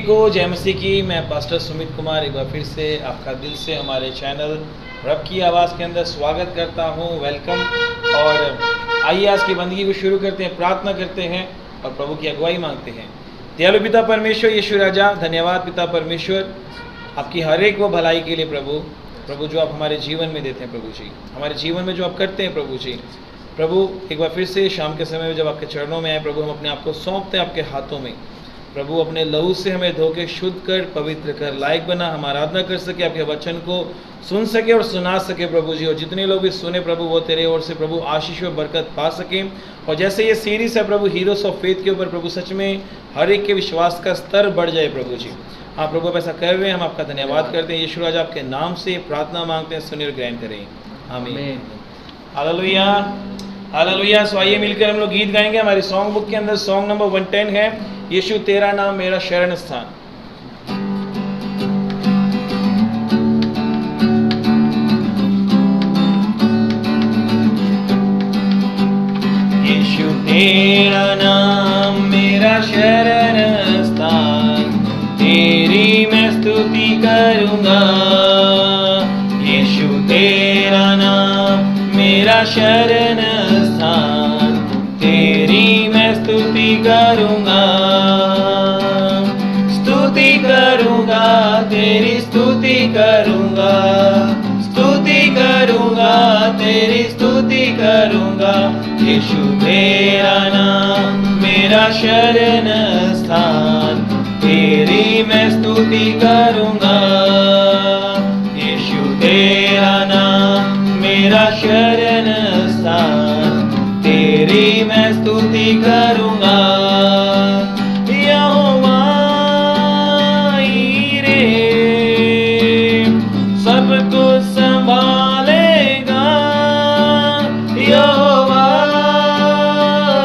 को जय मसीह की। मैं पास्टर सुमित कुमार एक बार फिर से आपका दिल से हमारे चैनल रब की आवाज़ के अंदर स्वागत करता हूं। वेलकम। और आइए आज की बंदगी को शुरू करते हैं, प्रार्थना करते हैं और प्रभु की अगुवाई मांगते हैं। दयालु पिता परमेश्वर यीशु राजा, धन्यवाद पिता परमेश्वर आपकी हर एक वो भलाई के लिए प्रभु जो आप हमारे जीवन में देते हैं प्रभु जी, हमारे जीवन में जो आप करते हैं प्रभु जी। प्रभु एक बार फिर से शाम के समय में जब आपके चरणों में आए प्रभु, हम अपने आप को सौंपते हैं आपके हाथों में। प्रभु अपने लहू से हमें धो के शुद्ध कर, पवित्र कर, लायक बना, हम आराधना कर सके, आपके वचन को सुन सके और सुना सके प्रभु जी। और जितने लोग भी सुने प्रभु वो तेरे ओर से प्रभु आशीष और बरकत पा सकें। और जैसे ये सीरीज है प्रभु हीरोज ऑफ फेथ के ऊपर प्रभु, सच में हर एक के विश्वास का स्तर बढ़ जाए प्रभु जी। हाँ प्रभु आप ऐसा कर रहे हैं, हम आपका धन्यवाद करते हैं। यीशु राजा आपके नाम से प्रार्थना मांगते हैं, सुनिए और ग्रहण करें, आमीन। Hallelujah hallelujah. सो आइए मिलकर हम लोग गीत गाएंगे। हमारी सॉन्ग बुक के अंदर सॉन्ग नंबर 110 है, यीशु तेरा नाम मेरा शरण स्थान। यीशु तेरा नाम मेरा शरण स्थान, तेरी मैं स्तुति करूंगा। यीशु तेरा नाम मेरा शरण स्थान, तेरी मैं स्तुति करूंगा। स्तुति करूंगा, तेरी स्तुति करूंगा, स्तुति करूंगा, तेरी स्तुति करूंगा। यीशु तेरा नाम मेरा शरण स्थान, तेरी मैं स्तुति करूंगा। यीशु तेरा नाम मेरा शरण स्थान, तेरी मैं स्तुति करूंगा। यहोवा ईरे सब कुछ संभालेगा। यहोवा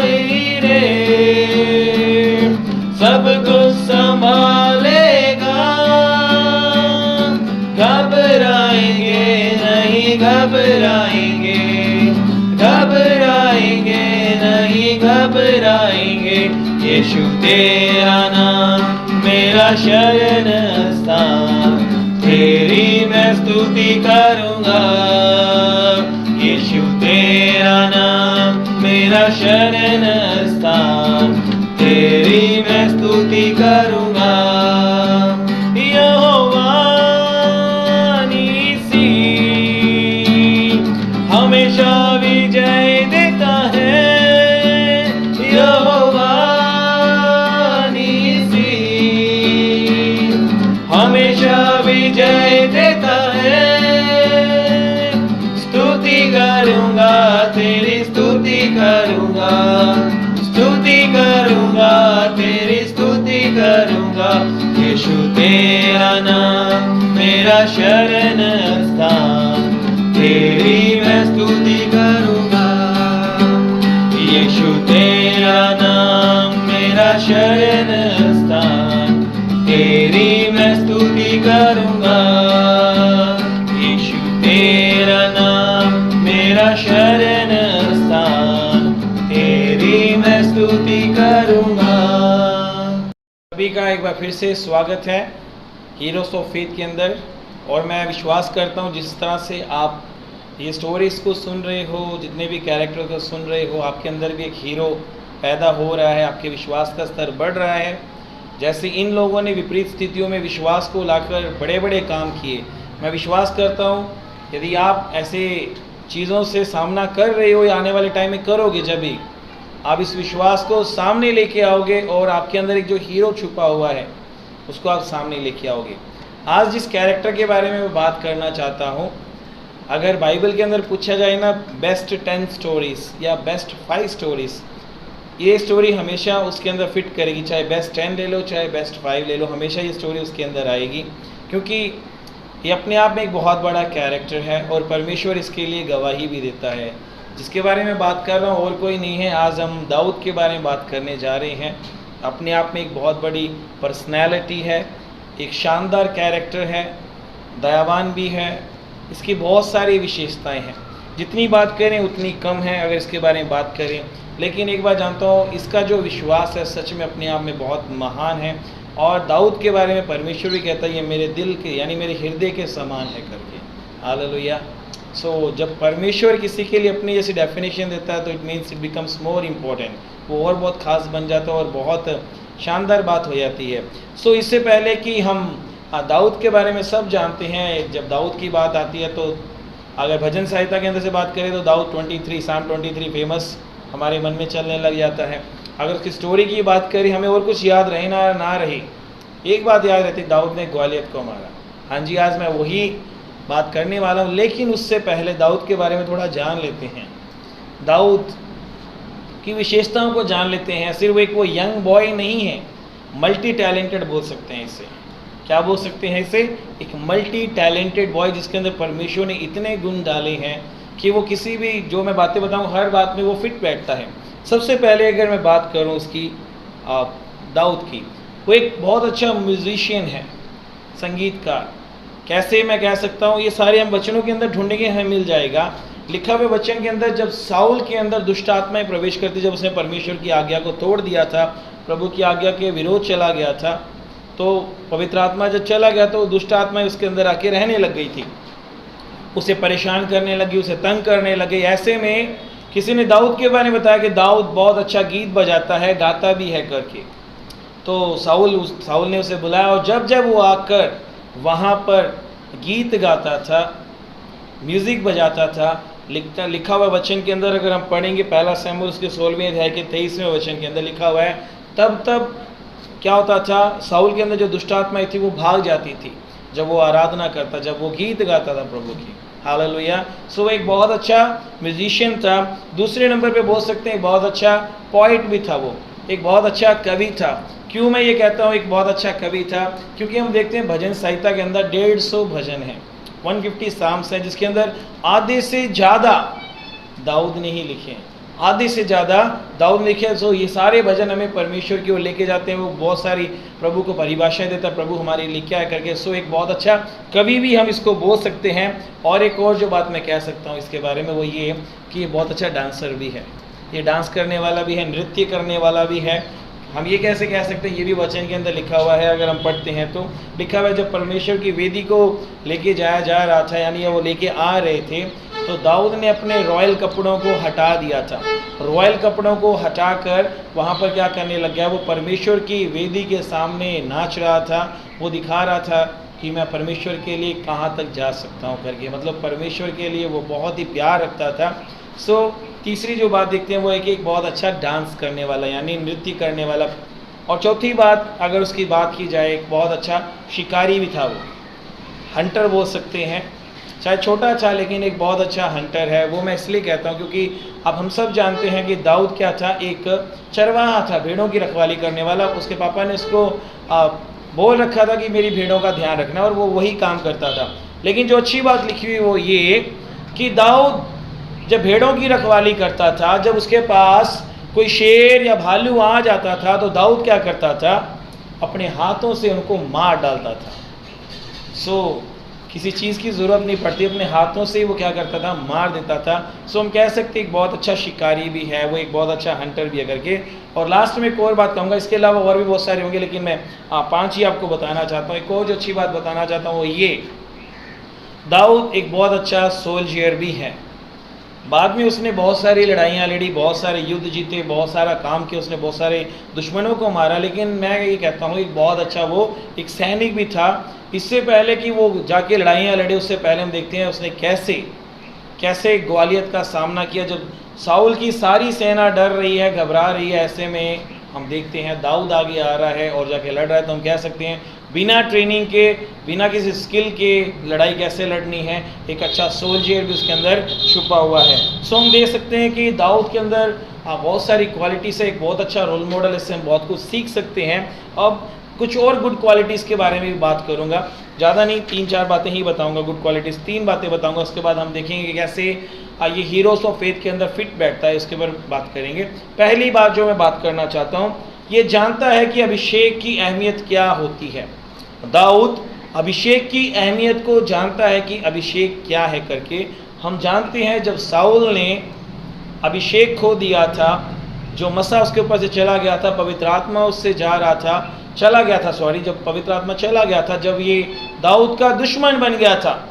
ईरे सब कुछ संभालेगा। घबराएंगे नहीं, घबराएंगे, घबराएंगे नहीं, घबराएंगे। यीशु तेरा नाम मेरा शरण स्थान, तेरी मैं स्तुति करूंगा। यीशु तेरा नाम मेरा शरण स्थान, तेरी मैं स्तुति करूंगा। यहोवा नीसी हमेशा विजय देता है। यहोवा नीसी हमेशा विजय देता है। स्तुति करूंगा, तेरी स्तुति करूंगा, स्तुति करूंगा, तेरी स्तुति करूंगा। यीशु तेरा नाम मेरा शरण स्थान, तेरी मैं स्तुति करूंगा। यीशु तेरा नाम मेरा शरण स्थान, तेरी मैं स्तुति करूंगा। यीशु तेरा नाम मेरा शरण स्थान, तेरी मैं स्तुति करूंगा। सभी का एक बार फिर से स्वागत है हीरोज ऑफ फेथ के अंदर। और मैं विश्वास करता हूँ जिस तरह से आप ये स्टोरीज को सुन रहे हो, जितने भी कैरेक्टर को सुन रहे हो, आपके अंदर भी एक हीरो पैदा हो रहा है, आपके विश्वास का स्तर बढ़ रहा है। जैसे इन लोगों ने विपरीत स्थितियों में विश्वास को लाकर बड़े बड़े काम किए। मैं विश्वास करता हूँ यदि आप ऐसे चीज़ों से सामना कर रहे हो या आने वाले टाइम में करोगे, जब भी आप इस विश्वास को सामने लेके आओगे और आपके अंदर एक जो हीरो छुपा हुआ है उसको आप सामने लेके आओगे। आज जिस कैरेक्टर के बारे में मैं बात करना चाहता हूँ, अगर बाइबल के अंदर पूछा जाए ना बेस्ट 10 स्टोरीज या बेस्ट 5 स्टोरीज, ये स्टोरी हमेशा उसके अंदर फिट करेगी। चाहे बेस्ट 10 ले लो, चाहे बेस्ट 5 ले लो, हमेशा ये स्टोरी उसके अंदर आएगी, क्योंकि ये अपने आप में एक बहुत बड़ा कैरेक्टर है और परमेश्वर इसके लिए गवाही भी देता है। जिसके बारे में बात कर रहा हूँ और कोई नहीं है, आज हम दाऊद के बारे में बात करने जा रहे हैं। अपने आप में एक बहुत बड़ी पर्सनैलिटी है, एक शानदार कैरेक्टर है, दयावान भी है, इसकी बहुत सारी विशेषताएं हैं। जितनी बात करें उतनी कम है अगर इसके बारे में बात करें। लेकिन एक बात जानता हूँ, इसका जो विश्वास है सच में अपने आप में बहुत महान है। और दाऊद के बारे में परमेश्वर भी कहता है ये मेरे दिल के यानी मेरे हृदय के समान है करके। हालेलुया। सो जब परमेश्वर किसी के लिए अपनी जैसी डेफिनेशन देता है तो it means it becomes more important, वो और बहुत खास बन जाता है और बहुत शानदार बात हो जाती है। सो इससे पहले कि हम दाऊद के बारे में सब जानते हैं, जब दाऊद की बात आती है तो अगर भजन संहिता के अंदर से बात करें तो दाऊद 23 साम 23 फेमस हमारे मन में चलने लग जाता है। अगर उसकी स्टोरी की बात करें, हमें और कुछ याद रहे ना रहे, एक बात याद रहती, दाऊद ने ग्वालियत को मारा। हाँ जी, आज मैं वही बात करने वाला हूँ, लेकिन उससे पहले दाऊद के बारे में थोड़ा जान लेते हैं, दाऊद की विशेषताओं को जान लेते हैं। सिर्फ एक वो यंग बॉय नहीं है, मल्टी टैलेंटेड बोल सकते हैं इसे। क्या बोल सकते हैं इसे? एक मल्टी टैलेंटेड बॉय जिसके अंदर परमेश्वर ने इतने गुण डाले हैं कि वो किसी भी जो मैं बातें बताऊं हर बात में वो फिट बैठता है। सबसे पहले अगर मैं बात करूं उसकी दाऊद की, वो एक बहुत अच्छा म्यूजिशियन है, संगीतकार। कैसे मैं कह सकता हूँ, ये सारे हम वचनों के अंदर ढूंढेंगे, हमें मिल जाएगा। लिखा हुए वचन के अंदर जब साउल के अंदर दुष्ट आत्माएं प्रवेश करती, जब उसने परमेश्वर की आज्ञा को तोड़ दिया था, प्रभु की आज्ञा के विरोध चला गया था, तो पवित्र आत्मा जब चला गया तो दुष्ट आत्माएं उसके अंदर आके रहने लग गई थी, उसे परेशान करने लगी, उसे तंग करने लगे। ऐसे में किसी ने दाऊद के बारे में बताया कि दाऊद बहुत अच्छा गीत बजाता है, गाता भी है करके। तो साउल ने उसे बुलाया और जब वो आकर वहाँ पर गीत गाता था, म्यूज़िक बजाता था, लिखा हुआ वचन के अंदर अगर हम पढ़ेंगे 1 शमूएल उसके 16वें अध्याय के 23वें वचन के अंदर लिखा हुआ है, तब क्या होता था, साउल के अंदर जो दुष्ट आत्माएं थी वो भाग जाती थी जब वो आराधना करता, जब वो गीत गाता था प्रभु की। हालेलुया। सो एक बहुत अच्छा म्यूजिशियन था। दूसरे नंबर पे बोल सकते हैं एक बहुत अच्छा पोइट भी था, वो एक बहुत अच्छा कवि था। क्यों मैं ये कहता हूँ एक बहुत अच्छा कवि था? क्योंकि हम देखते हैं भजन संहिता के अंदर 150 भजन हैं, 150 साम्स हैं, जिसके अंदर आधे से ज़्यादा दाऊद ने ही लिखे हैं, आधे से ज़्यादा दाऊद ने लिखे। सो ये सारे भजन हमें परमेश्वर की ओर लेके जाते हैं, वो बहुत सारी प्रभु को परिभाषाएं देता है, प्रभु हमारे लिए क्या है करके। सो एक बहुत अच्छा कवि भी हम इसको बोल सकते हैं। और एक और जो बात मैं कह सकता हूँ इसके बारे में वो ये कि ये बहुत अच्छा डांसर भी है, ये डांस करने वाला भी है, नृत्य करने वाला भी है। हम ये कैसे कह सकते हैं, ये भी वचन के अंदर लिखा हुआ है, अगर हम पढ़ते हैं तो लिखा हुआ है जब परमेश्वर की वेदी को लेके जाया जा रहा था, यानी वो लेके आ रहे थे, तो दाऊद ने अपने रॉयल कपड़ों को हटा दिया था। रॉयल कपड़ों को हटाकर वहाँ पर क्या करने लग गया, वो परमेश्वर की वेदी के सामने नाच रहा था, वो दिखा रहा था कि मैं परमेश्वर के लिए कहाँ तक जा सकता हूँ करके। मतलब परमेश्वर के लिए वो बहुत ही प्यार रखता था। सो तीसरी जो बात देखते हैं वो है कि एक बहुत अच्छा डांस करने वाला यानी नृत्य करने वाला। और चौथी बात अगर उसकी बात की जाए, एक बहुत अच्छा शिकारी भी था, वो हंटर बोल सकते हैं, चाहे छोटा था लेकिन एक बहुत अच्छा हंटर है। वो मैं इसलिए कहता हूँ क्योंकि अब हम सब जानते हैं कि दाऊद क्या था, एक चरवाहा था, भेड़ों की रखवाली करने वाला। उसके पापा ने उसको बोल रखा था कि मेरी भेड़ों का ध्यान रखना, और वो वही काम करता था। लेकिन जो अच्छी बात लिखी हुई वो ये कि दाऊद जब भेड़ों की रखवाली करता था, जब उसके पास कोई शेर या भालू आ जाता था तो दाऊद क्या करता था, अपने हाथों से उनको मार डालता था। सो किसी चीज़ की ज़रूरत नहीं पड़ती, अपने हाथों से ही वो क्या करता था, मार देता था। सो हम कह सकते एक बहुत अच्छा शिकारी भी है वो, एक बहुत अच्छा हंटर भी है करके। और लास्ट में एक और बात कहूँगा, इसके अलावा और भी बहुत सारे होंगे लेकिन मैं 5 ही आपको बताना चाहता हूँ। एक और जो अच्छी बात बताना चाहता हूँ वो ये, दाऊद एक बहुत अच्छा सोल्जियर भी है। बाद में उसने बहुत सारी लड़ाइयाँ लड़ी, बहुत सारे युद्ध जीते, बहुत सारा काम किया, उसने बहुत सारे दुश्मनों को मारा। लेकिन मैं ये कहता हूँ एक बहुत अच्छा वो एक सैनिक भी था। इससे पहले कि वो जाके लड़ाइयाँ लड़े, उससे पहले हम देखते हैं उसने कैसे ग्वालियत का सामना किया। जब साउल की सारी सेना डर रही है, घबरा रही है, ऐसे में हम देखते हैं दाऊद आगे आ रहा है और जाके लड़ रहा है। तो हम कह सकते हैं बिना ट्रेनिंग के, बिना किसी स्किल के लड़ाई कैसे लड़नी है, एक अच्छा सोल्जियर भी उसके अंदर छुपा हुआ है। सो हम देख सकते हैं कि दाऊद के अंदर बहुत सारी क्वालिटीज़ है, एक बहुत अच्छा रोल मॉडल, इससे हम बहुत कुछ सीख सकते हैं। अब कुछ और गुड क्वालिटीज़ के बारे में भी बात करूँगा, ज़्यादा नहीं, 3-4 बातें ही बताऊँगा। गुड क्वालिटीज़ 3 बातें बताऊँगा, उसके बाद हम देखेंगे कि कैसे ये हीरोज़ ऑफ फेथ के अंदर फिट बैठता है, इसके ऊपर बात करेंगे। पहली बात जो मैं बात करना चाहता हूँ, ये जानता है कि अभिषेक की अहमियत क्या होती है। दाऊद अभिषेक की अहमियत को जानता है कि अभिषेक क्या है करके। हम जानते हैं जब साउल ने अभिषेक खो दिया था, जो मसा उसके ऊपर से चला गया था, पवित्र आत्मा उससे जा रहा था, चला गया था, सॉरी, जब पवित्र आत्मा चला गया था, जब ये दाऊद का दुश्मन बन गया था,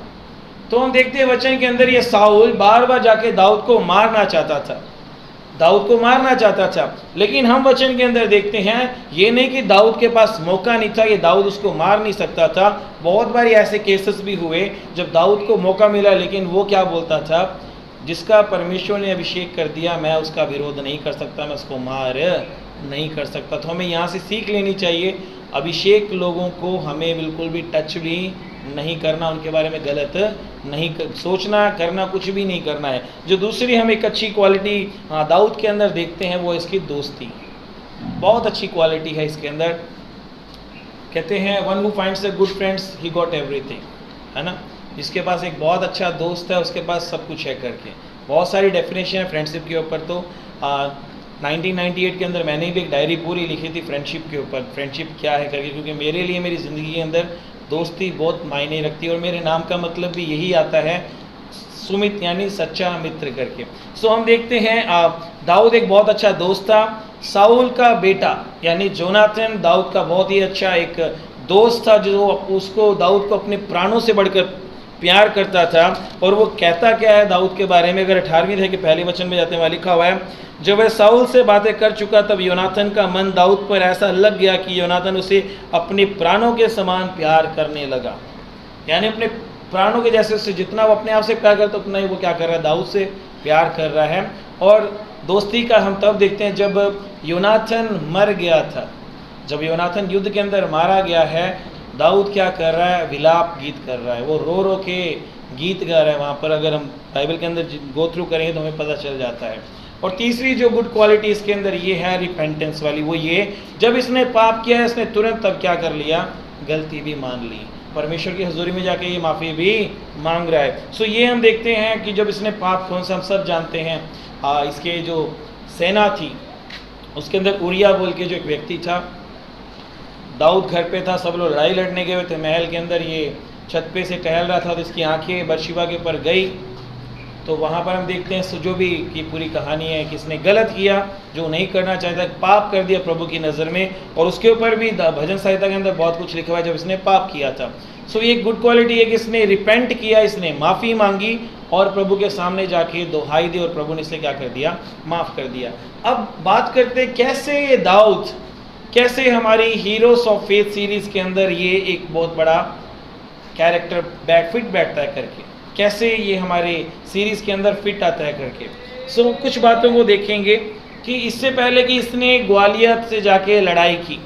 तो हम देखते हैं वचन के अंदर ये साउल बार बार जाके दाऊद को मारना चाहता था, दाऊद को मारना चाहता था। लेकिन हम वचन के अंदर देखते हैं ये नहीं कि दाऊद के पास मौका नहीं था, ये दाऊद उसको मार नहीं सकता था। बहुत बार ऐसे केसेस भी हुए जब दाऊद को मौका मिला, लेकिन वो क्या बोलता था, जिसका परमेश्वर ने अभिषेक कर दिया मैं उसका विरोध नहीं कर सकता, मैं उसको मार नहीं कर सकता। तो हमें यहाँ से सीख लेनी चाहिए, अभिषेक लोगों को हमें बिल्कुल भी टच भी नहीं करना, उनके बारे में गलत नहीं सोचना, करना, कुछ भी नहीं करना है। जो दूसरी हम एक अच्छी क्वालिटी दाऊद के अंदर देखते हैं वो इसकी दोस्ती, बहुत अच्छी क्वालिटी है इसके अंदर। कहते हैं one who finds a good friends he got everything, है ना। जिसके पास एक बहुत अच्छा दोस्त है उसके पास सब कुछ है करके। बहुत सारी डेफिनेशन है फ्रेंडशिप के ऊपर। तो 1998 के अंदर मैंने भी एक डायरी पूरी लिखी थी फ्रेंडशिप के ऊपर, फ्रेंडशिप क्या है करके, क्योंकि मेरे लिए मेरी ज़िंदगी के अंदर दोस्ती बहुत मायने रखती है। और मेरे नाम का मतलब भी यही आता है, सुमित, यानी सच्चा मित्र करके। सो हम देखते हैं दाऊद एक बहुत अच्छा दोस्त था। साउल का बेटा यानी जोनाथन दाऊद का बहुत ही अच्छा एक दोस्त था, जो उसको दाऊद को अपने प्राणों से बढ़कर प्यार करता था। और वो कहता क्या है दाऊद के बारे में, अगर 18वीं अध्याय के पहले वचन में जाते हैं लिखा हुआ है, जब वह साउल से बातें कर चुका तब योनाथन का मन दाऊद पर ऐसा लग गया कि योनाथन उसे अपने प्राणों के समान प्यार करने लगा। यानी अपने प्राणों के जैसे, उससे जितना वो अपने आप से प्यार करता उतना ही वो क्या कर रहा है, दाऊद से प्यार कर रहा है। और दोस्ती का हम तब देखते हैं जब योनाथन मर गया था, जब योनाथन युद्ध के अंदर मारा गया है, दाऊद क्या कर रहा है, विलाप गीत कर रहा है, वो रो रो के गीत गा रहा है। वहाँ पर अगर हम बाइबल के अंदर गो थ्रू करेंगे तो हमें पता चल जाता है। और तीसरी जो गुड क्वालिटी इसके अंदर ये है रिपेंटेंस वाली, वो ये, जब इसने पाप किया है इसने तुरंत तब क्या कर लिया, गलती भी मान ली, परमेश्वर की हजूरी में जाके ये माफ़ी भी मांग रहा है। सो ये हम देखते हैं कि जब इसने पाप, कौन सा हम सब जानते हैं, इसके जो सेना थी उसके अंदर उरिया बोल के जो एक व्यक्ति था, दाऊद घर पे था, सब लोग लड़ाई लड़ने गए हुए थे महल के अंदर, ये छत पे से टहल रहा था, तो इसकी आंखें बरशिबा के ऊपर गई। तो वहाँ पर हम देखते हैं जो भी की पूरी कहानी है, किसने गलत किया, जो नहीं करना चाहता, पाप कर दिया प्रभु की नज़र में। और उसके ऊपर भी भजन संहिता के अंदर बहुत कुछ लिखा हुआ है जब इसने पाप किया था। सो ये गुड क्वालिटी है कि इसने रिपेंट किया, इसने माफ़ी मांगी और प्रभु के सामने जाके दोहाई दी और प्रभु ने इसे क्या कर दिया, माफ़ कर दिया। अब बात करते कैसे ये दाऊद, कैसे हमारी हीरोज ऑफ फेथ सीरीज़ के अंदर ये एक बहुत बड़ा कैरेक्टर फिट बैठता है करके, कैसे ये हमारे सीरीज़ के अंदर फिट आता है करके। सो कुछ बातों को देखेंगे कि इससे पहले कि इसने ग्वालियत से जाके लड़ाई की,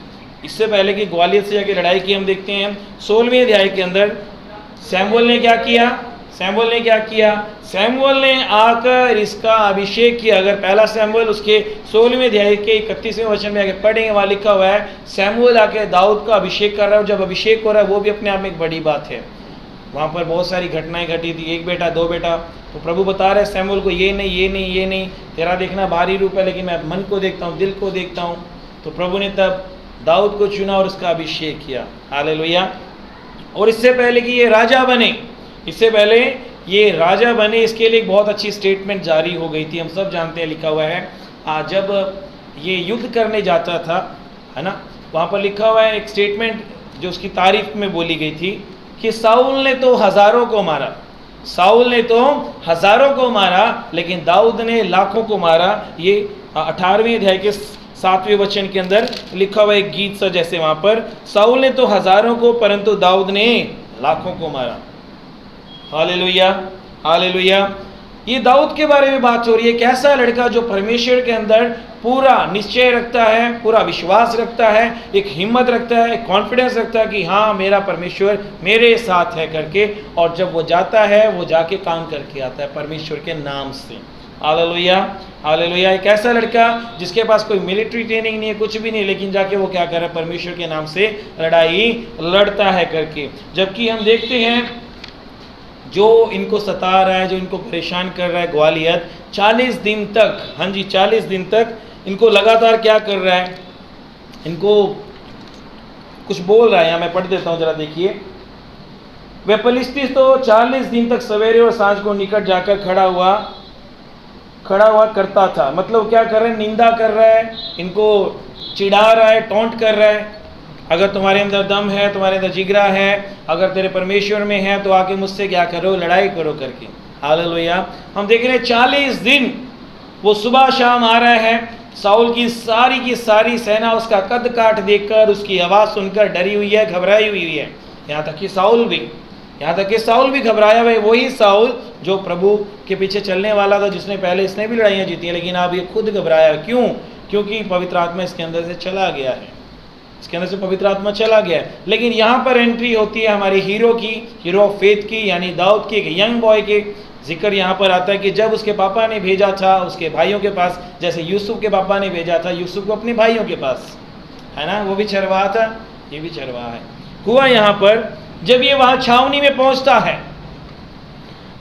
इससे पहले कि ग्वालियत से जाके लड़ाई की, हम देखते हैं 16वें अध्याय के अंदर सैमुअल ने क्या किया, सैमुअल ने आकर इसका अभिषेक किया। अगर पहला सैमुअल उसके 16वें अध्याय के 31वें वचन में आगे पढ़ेंगे, वहाँ लिखा हुआ है सैमुअल आके दाऊद का अभिषेक कर रहा है। जब अभिषेक हो रहा है वो भी अपने आप में एक बड़ी बात है। वहाँ पर बहुत सारी घटनाएं घटी थी, एक बेटा, दो बेटा, तो प्रभु बता रहे सैमुअल को ये नहीं, तेरा देखना बाहरी रूप है लेकिन मैं मन को देखता हूँ, दिल को देखता हूँ। तो प्रभु ने तब दाऊद को चुना और उसका अभिषेक किया। हालेलुया। और इससे पहले कि ये राजा बने, इसके लिए एक बहुत अच्छी स्टेटमेंट जारी हो गई थी, हम सब जानते हैं, लिखा हुआ है जब ये युद्ध करने जाता था, है ना, वहाँ पर लिखा हुआ है एक स्टेटमेंट जो उसकी तारीफ में बोली गई थी कि साउल ने तो हज़ारों को मारा लेकिन दाऊद ने लाखों को मारा। ये 18वें अध्याय के 7वें वचन के अंदर लिखा हुआ एक गीत सा, जैसे वहाँ पर साउल ने तो हज़ारों को परंतु दाऊद ने लाखों को मारा। हालेलुया। ये दाऊद के बारे में बात हो रही है, कैसा लड़का जो परमेश्वर के अंदर पूरा निश्चय रखता है, पूरा विश्वास रखता है, एक हिम्मत रखता है, एक कॉन्फिडेंस रखता है कि हाँ मेरा परमेश्वर मेरे साथ है करके। और जब वो जाता है वो जाके काम करके आता है परमेश्वर के नाम से। हालेलुया। एक ऐसा लड़का जिसके पास कोई मिलिट्री ट्रेनिंग नहीं है, कुछ भी नहीं, लेकिन जाके वो क्या कर रहा है, परमेश्वर के नाम से लड़ाई लड़ता है करके। जबकि हम देखते हैं जो इनको सता रहा है, जो इनको परेशान कर रहा है ग्वालियत, 40 दिन तक, हाँ जी 40 दिन तक इनको लगातार क्या कर रहा है, इनको कुछ बोल रहा है। यहाँ मैं पढ़ देता हूँ, जरा देखिए। वह पलिश्ती तो 40 दिन तक सवेरे और सांझ को निकट जाकर खड़ा हुआ करता था। मतलब क्या कर रहा है, निंदा कर रहा है, इनको चिढ़ा रहा है, टॉन्ट कर रहा है, अगर तुम्हारे अंदर दम है, तुम्हारे अंदर जिगरा है, अगर तेरे परमेश्वर में है, तो आके मुझसे क्या करो, लड़ाई करो करके। हालेलुया। हम देख रहे हैं 40 दिन वो सुबह शाम आ रहा है, साउल की सारी सेना उसका कद काठ देखकर, उसकी आवाज़ सुनकर डरी हुई है, घबराई हुई है। यहाँ तक कि साउल भी घबराया हुआ है। वही साउल जो प्रभु के पीछे चलने वाला था, जिसने पहले इसने भी लड़ाइयाँ जीती हैं, लेकिन अब ये खुद घबराया। क्यों? क्योंकि पवित्र आत्मा इसके अंदर से चला गया है, इसके अंदर से पवित्र आत्मा चला गया है। लेकिन यहाँ पर एंट्री होती है हमारे हीरो ऑफ फेथ की, यानी दाऊद के, यंग बॉय के जिक्र यहाँ पर आता है कि जब उसके पापा ने भेजा था उसके भाइयों के पास, जैसे यूसुफ के पापा ने भेजा था यूसुफ को अपने भाइयों के पास, है ना, वो भी चरवाहा था, ये भी चरवाहा है। हुआ यहाँ पर जब ये वहाँ छावनी में पहुँचता है,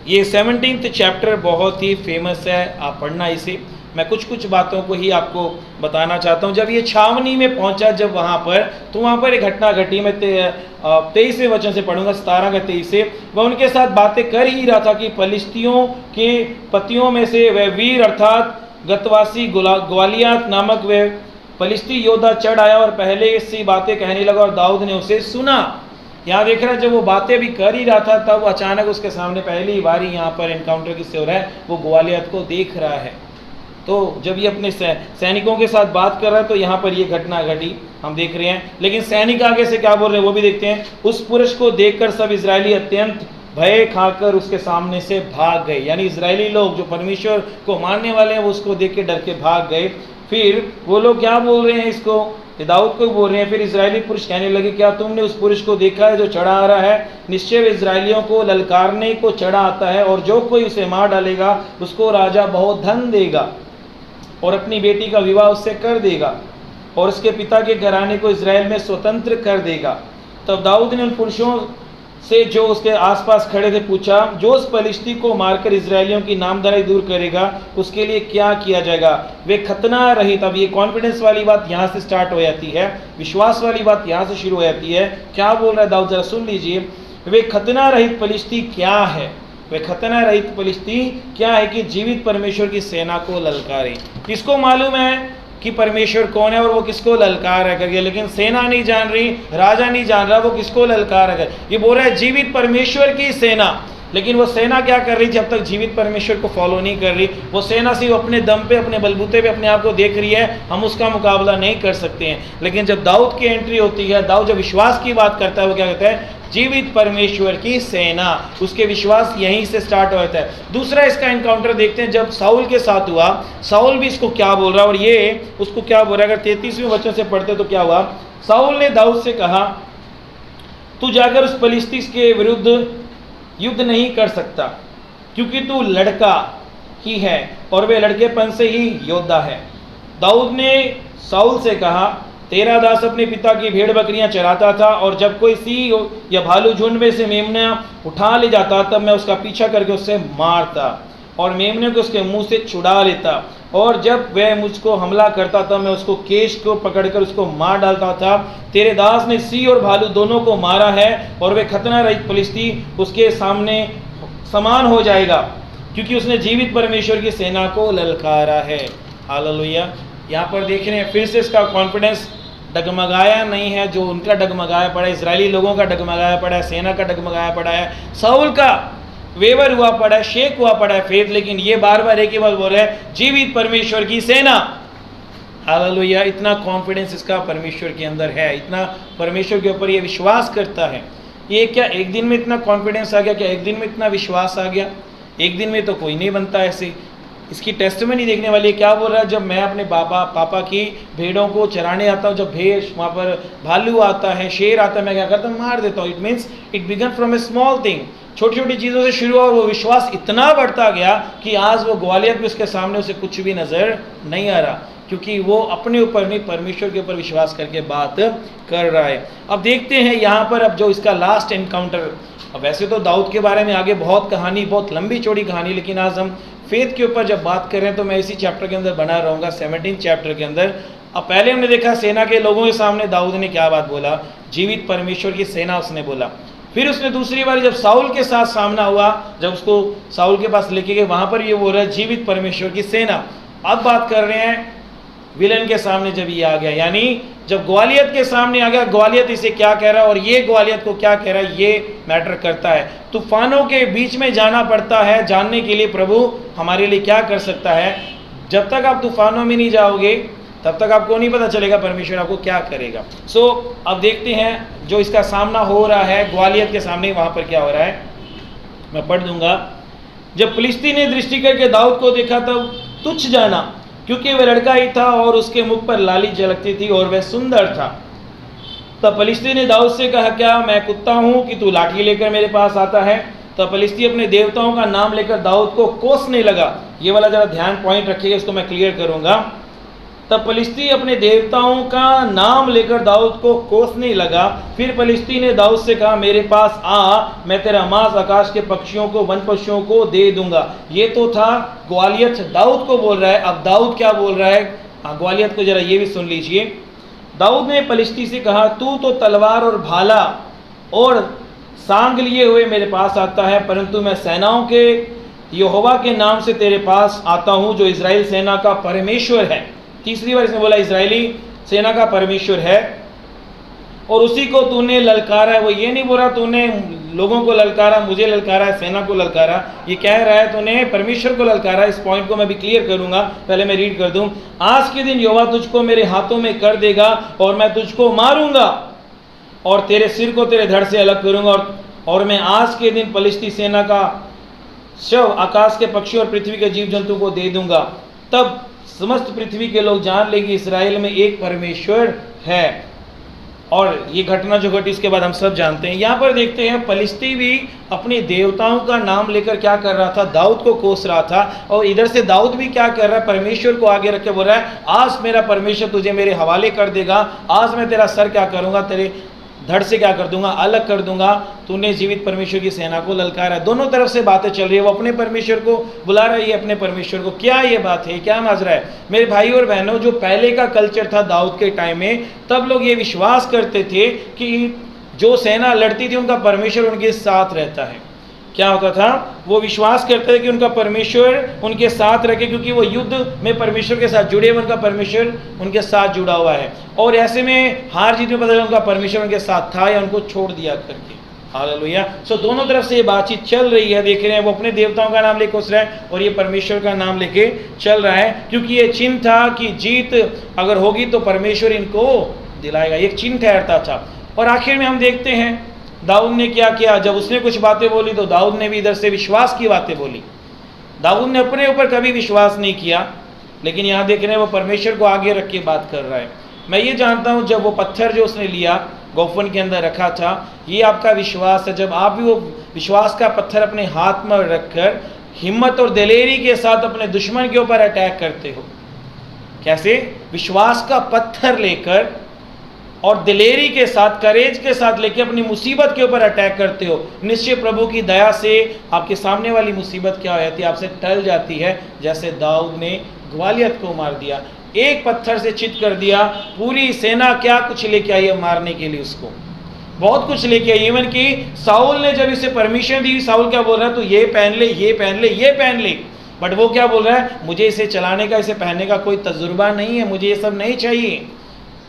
ये 17th चैप्टर बहुत ही फेमस है, आप पढ़ना इसे। मैं कुछ बातों को ही आपको बताना चाहता हूँ। जब ये छावनी में पहुंचा, जब वहाँ पर, तो वहाँ पर एक घटना घटी। मैं 23वें वचन से पढ़ूंगा, 17 का 23 से। वह उनके साथ बातें कर ही रहा था कि फलिस्तियों के पतियों में से वह वीर अर्थात गतवासी ग्वालियात नामक वह फलिस्ती योद्धा चढ़ आया और पहले सी बातें कहने लगा और दाऊद ने उसे सुना। यहाँ देख रहा है, जब वो बातें भी कर ही रहा था, तब अचानक उसके सामने पहली बारी यहाँ पर एनकाउंटर किससे हो रहा है, वो ग्वालियत को देख रहा है। तो जब ये अपने सैनिकों के साथ बात कर रहा है, तो यहाँ पर ये घटना घटी, हम देख रहे हैं। लेकिन सैनिक आगे से क्या बोल रहे हैं वो भी देखते हैं। उस पुरुष को देखकर सब इजरायली अत्यंत भय खाकर उसके सामने से भाग गए। यानी इजरायली लोग जो परमेश्वर को मानने वाले हैं, वो उसको देख के डर के भाग गए। फिर वो लोग क्या बोल रहे हैं, इसको दाऊद को बोल रहे हैं। फिर इजरायली पुरुष कहने लगे, क्या तुमने उस पुरुष को देखा है जो चढ़ा आ रहा है? निश्चय वे इजरायलियों को ललकारने को चढ़ा आता है, और जो कोई उसे मार डालेगा उसको राजा बहुत धन देगा और अपनी बेटी का विवाह उससे कर देगा और उसके पिता के घराने को इजराइल में स्वतंत्र कर देगा। तब दाऊद ने उन पुरुषों से जो उसके आसपास खड़े थे पूछा, जो उस फलिश्ती को मारकर इजरायलियों की नामधराई दूर करेगा उसके लिए क्या किया जाएगा? वे खतना रहित, अब ये कॉन्फिडेंस वाली बात यहाँ से स्टार्ट हो जाती है, विश्वास वाली बात यहाँ से शुरू हो जाती है। क्या बोल रहा है दाऊद, जरा सुन लीजिए। वे खतना रहित फलिश्ती क्या है? वे खतना रहित फलिश्ती क्या है कि जीवित परमेश्वर की सेना को ललकारे। किसको मालूम है कि परमेश्वर कौन है और वो किसको ललकार है करके, लेकिन सेना नहीं जान रही, राजा नहीं जान रहा वो किसको ललकार है। ये बोल रहा है जीवित परमेश्वर की सेना, लेकिन वो सेना क्या कर रही? जब तक जीवित परमेश्वर को फॉलो नहीं कर रही, वो सेना सिर्फ अपने दम पे, अपने बलबूते पे अपने आप को देख रही है, हम उसका मुकाबला नहीं कर सकते हैं। लेकिन जब दाऊद की एंट्री होती है, दाऊद जब विश्वास की बात करता है, वो क्या कहता है? जीवित परमेश्वर की सेना। उसके विश्वास यहीं से स्टार्ट होता है। दूसरा इसका एनकाउंटर देखते हैं जब साउल के साथ हुआ। साउल भी इसको क्या बोल रहा है और ये उसको क्या बोल रहा है। अगर 33वें वचन से पढ़ते तो क्या हुआ? साउल ने दाऊद से कहा, तू जाकर उस फलिश्ती के विरुद्ध युद्ध नहीं कर सकता, क्योंकि तू लड़का ही है और वे लड़केपन से ही योद्धा है। दाऊद ने साउल से कहा, तेरा दास अपने पिता की भेड़ बकरियां चराता था, और जब कोई सिंह या भालू झुंड में से मेमना उठा ले जाता, तब मैं उसका पीछा करके उससे मारता और मेमने को उसके मुंह से छुड़ा लेता, और जब वह मुझको हमला करता तब मैं उसको केश को पकड़कर उसको मार डालता था। तेरे दास ने सिंह और भालू दोनों को मारा है, और वे खतना रहित फलिश्ती उसके सामने समान हो जाएगा, क्योंकि उसने जीवित परमेश्वर की सेना को ललकारा है। हालेलुया। यहाँ पर देख रहे हैं फिर से इसका कॉन्फिडेंस डगमगाया नहीं है, जो उनका डगमगाया पड़ा है, इजरायली लोगों का डगमगाया पड़ा है, सेना का डगमगाया पड़ा है, साउल का वेवर हुआ पड़ा है, शेक हुआ पड़ा है फेथ। लेकिन ये बार बार एक ही बात बोल रहा है, जीवित परमेश्वर की सेना। हालेलुया। इतना कॉन्फिडेंस इसका परमेश्वर के अंदर है, इतना परमेश्वर के ऊपर ये विश्वास करता है। ये क्या एक दिन में इतना कॉन्फिडेंस आ गया? क्या एक दिन में इतना विश्वास आ गया? एक दिन में तो कोई नहीं बनता ऐसे। इसकी टेस्टमनी देखने वाली है। क्या बोल रहा है? जब मैं अपने पापा की भेड़ों को चराने आता हूँ, जब भेड़ वहाँ पर भालू आता है, शेर आता है, मैं क्या करता हूँ? मार देता हूँ। It means it began from A small thing, छोटी छोटी चीज़ों से शुरू हुआ, और वो विश्वास इतना बढ़ता गया कि आज वो ग्वालियत भी उसके सामने उसे कुछ भी नज़र नहीं आ रहा, क्योंकि वो अपने ऊपर नहीं परमेश्वर के ऊपर विश्वास करके बात कर रहा है। अब देखते हैं यहाँ पर अब जो इसका लास्ट एनकाउंटर। अब वैसे तो दाऊद के बारे में आगे बहुत कहानी, बहुत लंबी चौड़ी कहानी, लेकिन आज हम फेथ के ऊपर जब बात कर रहे हैं तो मैं इसी चैप्टर के अंदर बना रहूँगा, 17 चैप्टर के अंदर। अब पहले हमने देखा सेना के लोगों के सामने दाऊद ने क्या बात बोला, जीवित परमेश्वर की सेना उसने बोला। फिर उसने दूसरी बार जब साउल के साथ सामना हुआ, जब उसको साउल के पास लेके गए, वहाँ पर ये बोल रहा है जीवित परमेश्वर की सेना। अब बात कर रहे हैं विलन के सामने जब ये आ गया, यानी जब ग्वालियत के सामने आ गया, ग्वालियत इसे क्या कह रहा है और ये ग्वालियत को क्या कह रहा है, ये मैटर करता है। तूफानों के बीच में जाना पड़ता है जानने के लिए प्रभु हमारे लिए क्या कर सकता है। जब तक आप तूफानों में नहीं जाओगे तब तक आपको नहीं पता चलेगा परमेश्वर आपको क्या करेगा। सो अब देखते हैं जो इसका सामना हो रहा है ग्वालियत के सामने, वहाँ पर क्या हो रहा है, मैं पढ़ दूंगा। जब फिलिस्ती ने दृष्टि करके दाऊद को देखा तब तुच्छ जाना, क्योंकि वह लड़का ही था और उसके मुख पर लाली झलकती थी और वह सुंदर था। तब फिलिस्ती ने दाऊद से कहा, क्या मैं कुत्ता हूँ कि तू लाठी लेकर मेरे पास आता है। तब फिलिस्ती अपने देवताओं का नाम लेकर दाऊद को कोसने लगा। ये वाला जरा ध्यान पॉइंट रखिएगा, इसको मैं क्लियर करूंगा। तब फिलिस्ती अपने देवताओं का नाम लेकर दाऊद को कोसने लगा। फिर फिलिस्ती ने दाऊद से कहा, मेरे पास आ, मैं तेरा मांस आकाश के पक्षियों को, वन पशुओं को दे दूंगा। ये तो था ग्वालियत दाऊद को बोल रहा है। अब दाऊद क्या बोल रहा है, ग्वालियत को जरा ये भी सुन लीजिए। दाऊद ने फिलिस्ती से कहा, तू तो तलवार और भाला और सांग लिए हुए मेरे पास आता है, परंतु मैं सेनाओं के यहोवा के नाम से तेरे पास आता हूँ, जो इजराइल सेना का परमेश्वर है। तीसरी बार इसने बोला इजरायली सेना का परमेश्वर है, और उसी को तूने ललकारा है। वो ये नहीं बोल रहा तूने लोगों को ललकारा, मुझे ललकारा है, सेना को ललकारा। ये कह रहा है तूने परमेश्वर को ललकारा। इस पॉइंट को मैं भी क्लियर करूंगा, पहले मैं रीड कर दूं। आज के दिन यहोवा तुझको मेरे हाथों में कर देगा और मैं तुझको मारूंगा और तेरे सिर को तेरे धड़ से अलग करूंगा, और मैं आज के दिन फिलिस्ती सेना का शव आकाश के पक्षी और पृथ्वी के जीव जंतु को दे दूंगा। तब समस्त पृथ्वी के लोग जान लेंगे इस्राएल में एक परमेश्वर है। और ये घटना जो घटी इसके बाद हम सब जानते हैं। यहाँ पर देखते हैं फिलिस्ती भी अपने देवताओं का नाम लेकर क्या कर रहा था, दाऊद को कोस रहा था। और इधर से दाऊद भी क्या कर रहा है, परमेश्वर को आगे रख के बोल रहा है, आज मेरा परमेश्वर तुझे मेरे हवाले कर देगा, आज मैं तेरा सर क्या करूँगा, तेरे धड़ से क्या कर दूंगा, अलग कर दूंगा। तूने जीवित परमेश्वर की सेना को ललकारा। दोनों तरफ से बातें चल रही है। वो अपने परमेश्वर को बुला रहा है, ये अपने परमेश्वर को। क्या ये बात है, क्या माजरा है मेरे भाई और बहनों। जो पहले का कल्चर था दाऊद के टाइम में, तब लोग ये विश्वास करते थे कि जो सेना लड़ती थी उनका परमेश्वर उनके साथ रहता है। क्या होता था, वो विश्वास करते थे कि उनका परमेश्वर उनके साथ रखे, क्योंकि वो युद्ध में परमेश्वर के साथ जुड़े, उनका परमेश्वर उनके साथ जुड़ा हुआ है। और ऐसे में हार जीत में पता चला उनका परमेश्वर उनके साथ था या उनको छोड़ दिया करके। हालेलुया। सो दोनों तरफ से ये बातचीत चल रही है। देख रहे हैं वो अपने देवताओं का नाम लेकर उस रहा है और ये परमेश्वर का नाम लेके चल रहा है, क्योंकि ये चिन्ह था कि जीत अगर होगी तो परमेश्वर इनको दिलाएगा। एक चिन्ह ठहरता था। और आखिर में हम देखते हैं दाऊद ने क्या किया। जब उसने कुछ बातें बोली तो दाऊद ने भी इधर से विश्वास की बातें बोली। दाऊद ने अपने ऊपर कभी विश्वास नहीं किया, लेकिन यहाँ देख रहे हैं वो परमेश्वर को आगे रख के बात कर रहा है। मैं ये जानता हूँ जब वो पत्थर जो उसने लिया गोफन के अंदर रखा था, ये आपका विश्वास है। जब आप भी वो विश्वास का पत्थर अपने हाथ में रखकर हिम्मत और दिलेरी के साथ अपने दुश्मन के ऊपर अटैक करते हो, कैसे, विश्वास का पत्थर लेकर और दिलेरी के साथ, करेज के साथ लेके अपनी मुसीबत के ऊपर अटैक करते हो, निश्चय प्रभु की दया से आपके सामने वाली मुसीबत क्या हो जाती है, आपसे टल जाती है। जैसे दाऊद ने ग्वालियत को मार दिया, एक पत्थर से चित कर दिया। पूरी सेना क्या कुछ लेके आई है मारने के लिए, उसको बहुत कुछ लेके आई। इवन कि साउल ने जब इसे परमिशन दी, साउल क्या बोल रहा है, तो ये पहन ले, ये पहन ले, ये पहन ले। बट वो क्या बोल रहा है, मुझे इसे चलाने का, इसे पहनने का कोई तजुर्बा नहीं है, मुझे ये सब नहीं चाहिए,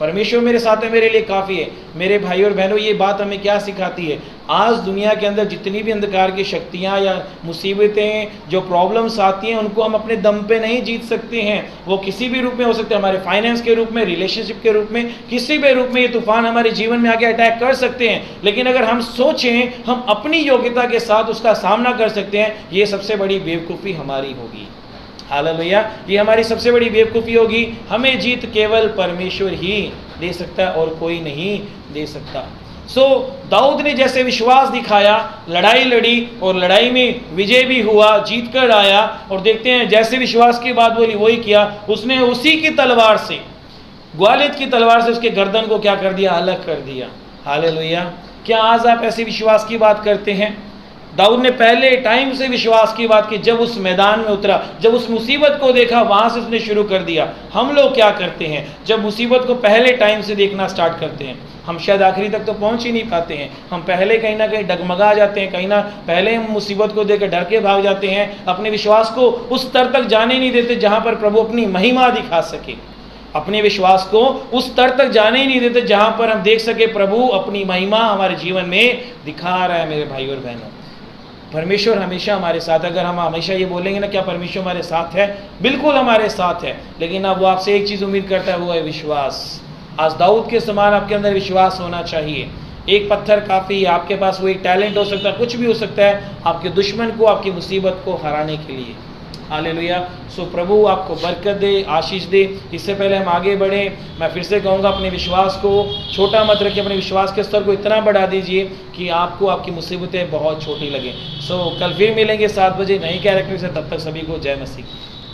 परमेश्वर मेरे साथ है, मेरे लिए काफ़ी है। मेरे भाई और बहनों, ये बात हमें क्या सिखाती है। आज दुनिया के अंदर जितनी भी अंधकार की शक्तियाँ या मुसीबतें, जो प्रॉब्लम्स आती हैं, उनको हम अपने दम पे नहीं जीत सकते हैं। वो किसी भी रूप में हो सकते हैं, हमारे फाइनेंस के रूप में, रिलेशनशिप के रूप में, किसी भी रूप में ये तूफान हमारे जीवन में आके अटैक कर सकते हैं। लेकिन अगर हम सोचें हम अपनी योग्यता के साथ उसका सामना कर सकते हैं, ये सबसे बड़ी बेवकूफ़ी हमारी होगी। हालेलुया। ये हमारी सबसे बड़ी बेवकूफ़ी होगी। हमें जीत केवल परमेश्वर ही दे सकता है और कोई नहीं दे सकता। दाऊद ने जैसे विश्वास दिखाया, लड़ाई लड़ी और लड़ाई में विजय भी हुआ, जीत कर आया। और देखते हैं जैसे विश्वास की बात बोली वही किया उसने। उसी की तलवार से, ग्वालियत की तलवार से उसके गर्दन को क्या कर दिया, अलग कर दिया। हालेलुया। क्या आज आप ऐसे विश्वास की बात करते हैं? दाऊद ने पहले टाइम से विश्वास की बात की। जब उस मैदान में उतरा, जब उस मुसीबत को देखा, वहाँ से उसने शुरू कर दिया। हम लोग क्या करते हैं, जब मुसीबत को पहले टाइम से देखना स्टार्ट करते हैं, हम शायद आखिरी तक तो पहुँच ही नहीं पाते हैं। हम पहले कहीं ना कहीं डगमगा जाते हैं, कहीं ना पहले हम मुसीबत को देख कर डर के भाग जाते हैं। अपने विश्वास को उस स्तर तक जाने नहीं देते जहाँ पर प्रभु अपनी महिमा दिखा सके। अपने विश्वास को उस स्तर तक जाने ही नहीं देते जहां पर हम देख सके प्रभु अपनी महिमा हमारे जीवन में दिखा रहा है। मेरे भाई और बहनों, परमेश्वर हमेशा हमारे साथ। अगर हम हमेशा ये बोलेंगे ना क्या परमेश्वर हमारे साथ है, बिल्कुल हमारे साथ है, लेकिन अब वो आपसे एक चीज़ उम्मीद करता है, वो है विश्वास। आज दाऊद के समान आपके अंदर विश्वास होना चाहिए। एक पत्थर काफ़ी है, आपके पास वो एक टैलेंट हो सकता है, कुछ भी हो सकता है आपके दुश्मन को, आपकी मुसीबत को हराने के लिए। हालेलुया। सो प्रभु आपको बरकत दे, आशीष दे। इससे पहले हम आगे बढ़ें, मैं फिर से कहूँगा अपने विश्वास को छोटा मत रखिए, अपने विश्वास के स्तर को इतना बढ़ा दीजिए कि आपको आपकी मुसीबतें बहुत छोटी लगें। सो कल फिर मिलेंगे 7 बजे नए कैरेक्टर से, तब तक सभी को जय मसीह।